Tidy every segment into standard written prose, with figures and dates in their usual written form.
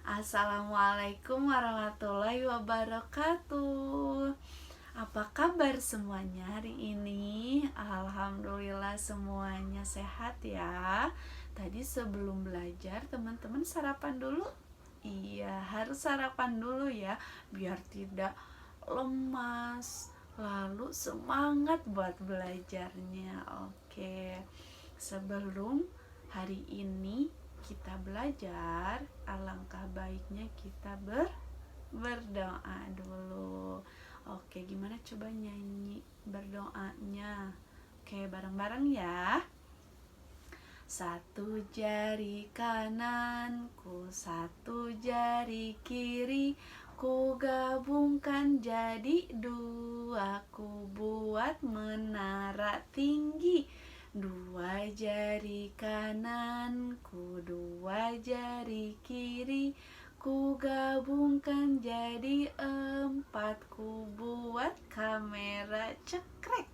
Assalamualaikum warahmatullahi wabarakatuh. Apa kabar semuanya hari ini? Alhamdulillah semuanya sehat ya. Tadi sebelum belajar teman-teman sarapan dulu? Iya, harus sarapan dulu ya, biar tidak lemas, lalu semangat buat belajarnya. Oke, sebelum hari ini kita belajar, alangkah baiknya kita berdoa dulu. Oke, gimana coba nyanyi berdoanya? Oke, bareng-bareng ya. Satu jari kananku, satu jari kiri, ku gabungkan jadi dua, ku buat menara tinggi. Dua jari kananku, dua jari kiri, ku gabungkan jadi empat, ku buat kamera cekrek.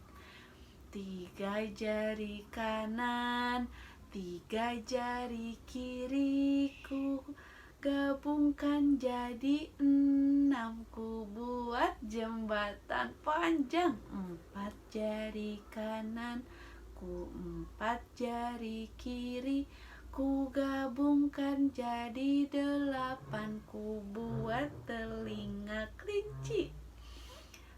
Tiga jari kanan, tiga jari kiri, ku gabungkan jadi enam, ku buat jembatan panjang. Empat jari kanan, ku empat jari kiri, ku gabungkan jadi delapan, ku buat telinga kelinci.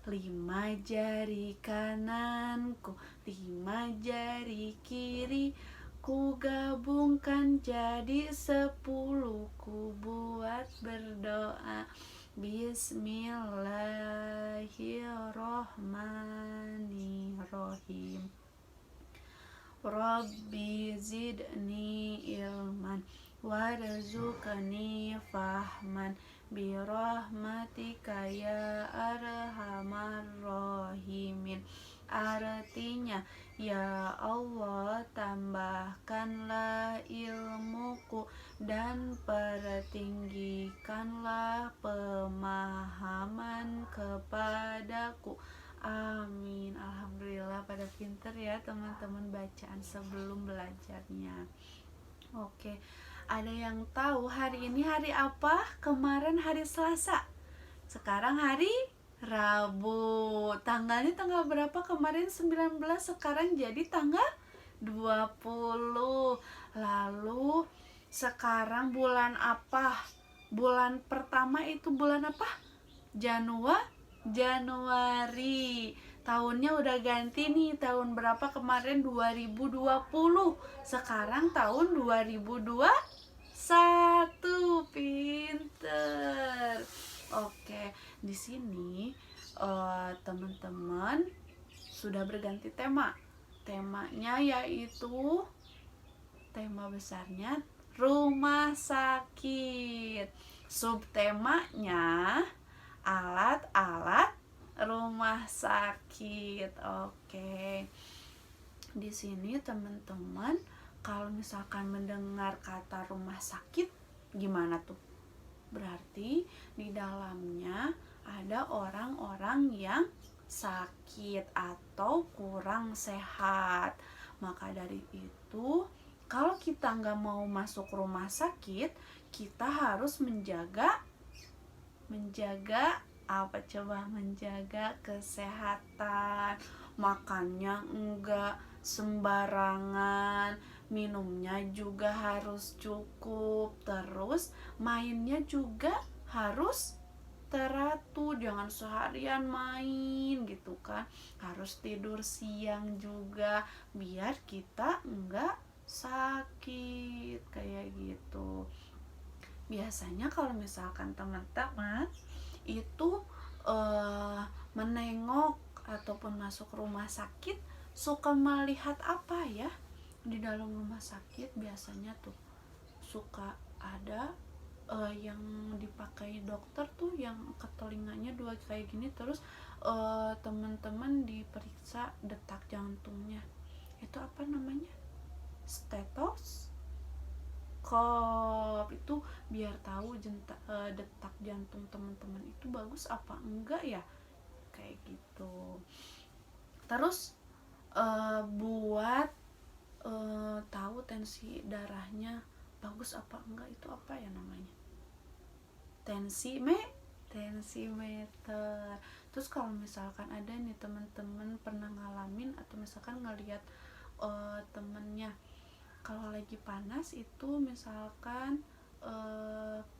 Lima jari kananku, lima jari kiri, ku gabungkan jadi 10, ku buat berdoa. Bismillahirrohmanirrohim. Rabbi zidni ilman warzuqni fahman birahmatika ya arhamar rahimin. Artinya, ya Allah, tambahkanlah ilmuku dan pertinggikanlah pemahaman kepadaku. Amin. Alhamdulillah pada pinter ya teman-teman bacaan sebelum belajarnya. Oke, ada yang tahu hari ini hari apa? Kemarin hari Selasa, sekarang hari Rabu. Tanggalnya tanggal berapa? Kemarin 19, sekarang jadi tanggal 20. Lalu sekarang bulan apa? Bulan pertama itu bulan apa? Januari. Tahunnya udah ganti nih. Tahun berapa kemarin? 2020. Sekarang tahun 2021. Pinter. Oke, di sini teman-teman sudah berganti tema. Temanya yaitu tema besarnya rumah sakit. Subtemanya alat-alat rumah sakit. Oke. Di sini teman-teman kalau misalkan mendengar kata rumah sakit gimana tuh? Berarti di dalamnya ada orang-orang yang sakit atau kurang sehat. Maka dari itu, kalau kita nggak mau masuk rumah sakit, kita harus menjaga apa coba? Menjaga kesehatan. Makannya enggak sembarangan, minumnya juga harus cukup, terus mainnya juga harus teratur, jangan seharian main gitu kan. Harus tidur siang juga biar kita enggak sakit kayak gitu. Biasanya kalau misalkan teman-teman itu menengok ataupun masuk rumah sakit, suka melihat apa ya? Di dalam rumah sakit biasanya tuh suka ada yang dipakai dokter tuh yang ke telinganya dua kayak gini, terus teman-teman diperiksa detak jantungnya. Itu apa namanya? Stetoskop. Itu biar tahu detak jantung teman-teman itu bagus apa enggak ya, kayak gitu. Terus buat tahu tensi darahnya bagus apa enggak, itu apa ya namanya? tensimeter. Terus kalau misalkan ada nih teman-teman pernah ngalamin atau misalkan ngelihat temennya kalau lagi panas itu misalkan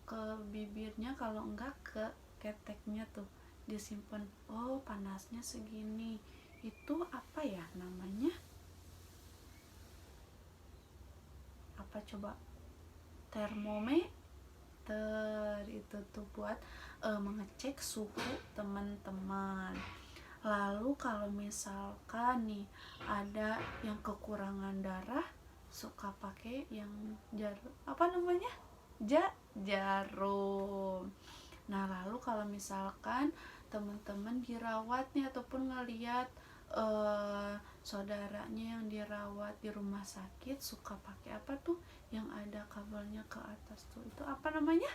ke bibirnya, kalau enggak ke keteknya tuh disimpan, oh panasnya segini, itu apa ya namanya, apa coba, termometer. Itu tuh buat mengecek suhu teman-teman. Lalu kalau misalkan nih ada yang kekurangan darah, suka pakai yang jarum, apa namanya, jarum. Nah lalu kalau misalkan teman-teman dirawat nih ataupun ngeliat saudaranya yang dirawat di rumah sakit, suka pakai apa tuh yang ada kabelnya ke atas tuh, itu apa namanya,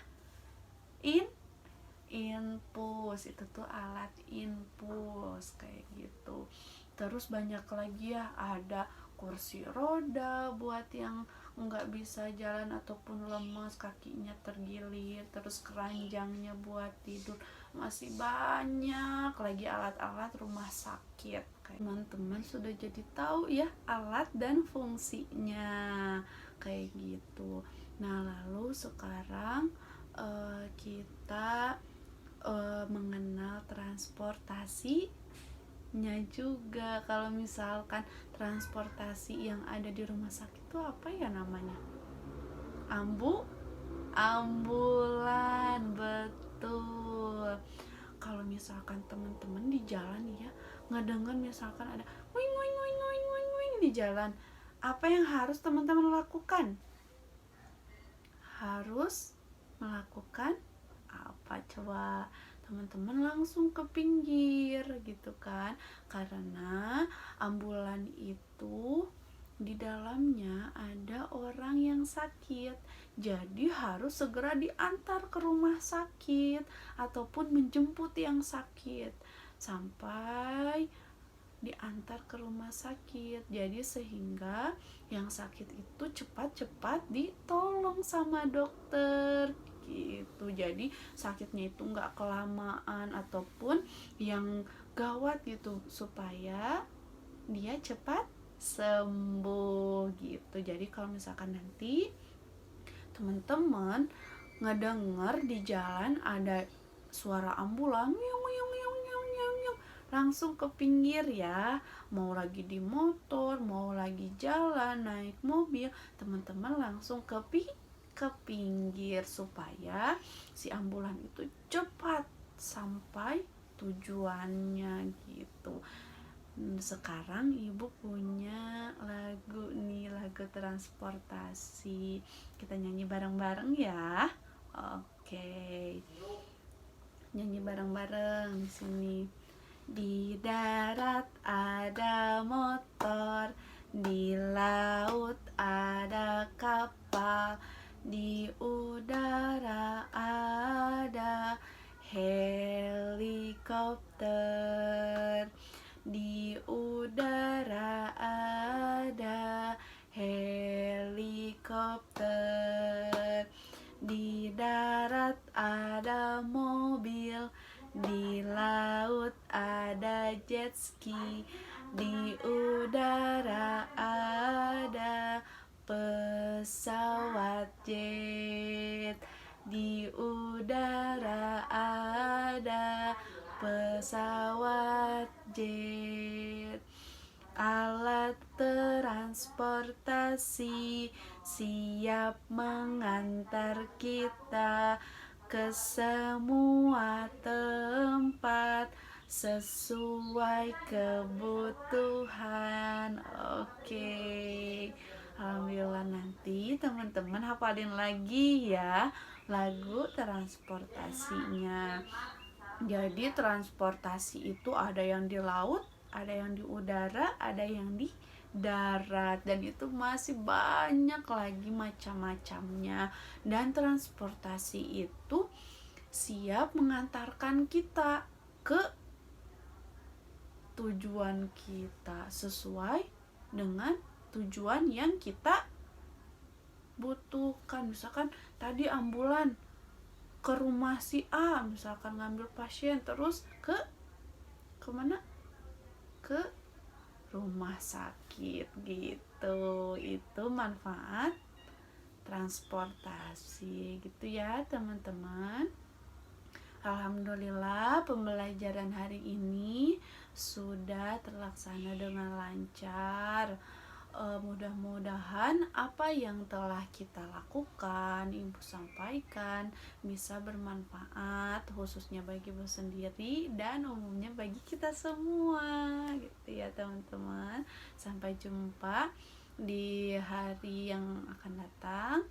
infus. Itu tuh alat infus kayak gitu. Terus banyak lagi ya, ada kursi roda buat yang nggak bisa jalan ataupun lemas, kakinya tergilir, terus keranjangnya buat tidur. Masih banyak lagi alat-alat rumah sakit. Teman-teman sudah jadi tahu ya alat dan fungsinya kayak gitu. Nah lalu sekarang kita mengenal transportasinya juga. Kalau misalkan transportasi yang ada di rumah sakit itu apa ya namanya, ambulan, betul. Kalau misalkan teman-teman di jalan ya ngedengar misalkan ada wing wing wing wing wing wing di jalan, apa yang harus teman-teman lakukan? Harus melakukan apa coba? Teman-teman langsung ke pinggir gitu kan, karena ambulan itu di dalamnya ada orang yang sakit, jadi harus segera diantar ke rumah sakit ataupun menjemput yang sakit sampai diantar ke rumah sakit. Jadi sehingga yang sakit itu cepat-cepat ditolong sama dokter gitu. Jadi sakitnya itu nggak kelamaan ataupun yang gawat gitu, supaya dia cepat sembuh gitu. Jadi kalau misalkan nanti teman-teman ngedenger di jalan ada suara ambulan langsung ke pinggir ya, mau lagi di motor, mau lagi jalan naik mobil, teman-teman langsung ke pinggir supaya si ambulan itu cepat sampai tujuannya gitu. Sekarang ibu punya lagu nih, lagu transportasi, kita nyanyi bareng-bareng ya. Oke, nyanyi bareng-bareng di sini. Di darat ada motor, di laut ada kapal, di udara ada helikopter. Di udara ada helikopter, di darat ada mobil, di laut ada jet ski, di udara ada pesawat jet, di udara ada pesawat jet. Alat transportasi siap mengantar kita ke semua tempat sesuai kebutuhan. Oke. Alhamdulillah, nanti teman-teman hafalin lagi ya lagu transportasinya. Jadi transportasi itu ada yang di laut, ada yang di udara, ada yang di darat, dan itu masih banyak lagi macam-macamnya. Dan transportasi itu siap mengantarkan kita ke tujuan kita sesuai dengan tujuan yang kita butuhkan. Misalkan tadi ambulan ke rumah si A, misalkan ngambil pasien, terus kemana, ke rumah sakit gitu. Itu manfaat transportasi gitu ya teman-teman. Alhamdulillah pembelajaran hari ini sudah terlaksana dengan lancar. Mudah-mudahan apa yang telah kita lakukan, ibu sampaikan, bisa bermanfaat khususnya bagi ibu sendiri dan umumnya bagi kita semua gitu ya teman-teman. Sampai jumpa di hari yang akan datang.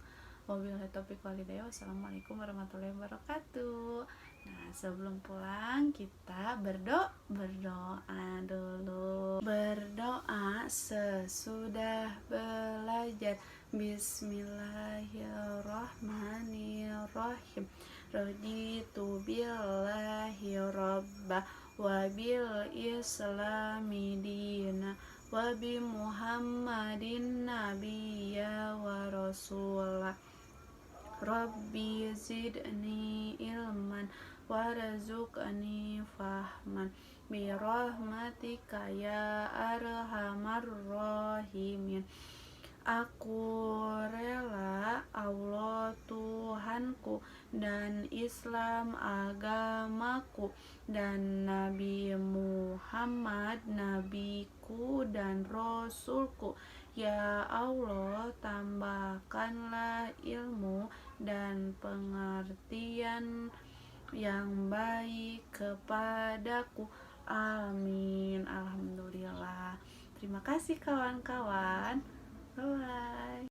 Wabillahi taufiq walhidayah. Wassalamualaikum warahmatullahi wabarakatuh. Nah, sebelum pulang kita berdoa dulu. Berdoa sesudah belajar. Bismillahirrahmanirrahim. Raditu billahi rabbah wa bil islami dina wa bi muhammadin nabiyya wa rasulah. Rabbi zidni ilman warzuqni fahman birahmatika ya arhamar rahimin. Aku rela Allah Tuhanku dan Islam agamaku dan Nabi Muhammad nabiku dan rasulku. Ya Allah, tambahkanlah ilmu dan pengertian yang baik kepadaku. Amin. Alhamdulillah. Terima kasih kawan-kawan. Bye.